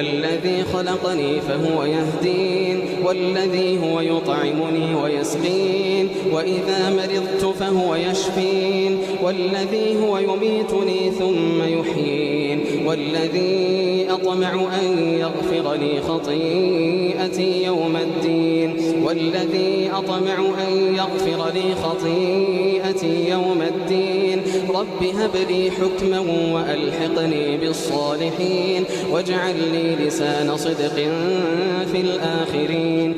الذي خلقني فهو يهدين والذي هو يطعمني ويسقين وإذا مرضت فهو يشفين والذي هو يميتني ثم يحيين والذي أطمع أن يغفر لي خطيئتي يوم الدين رب هب لي حكما وألحقني بالصالحين واجعل لي لسان صدق في الآخرين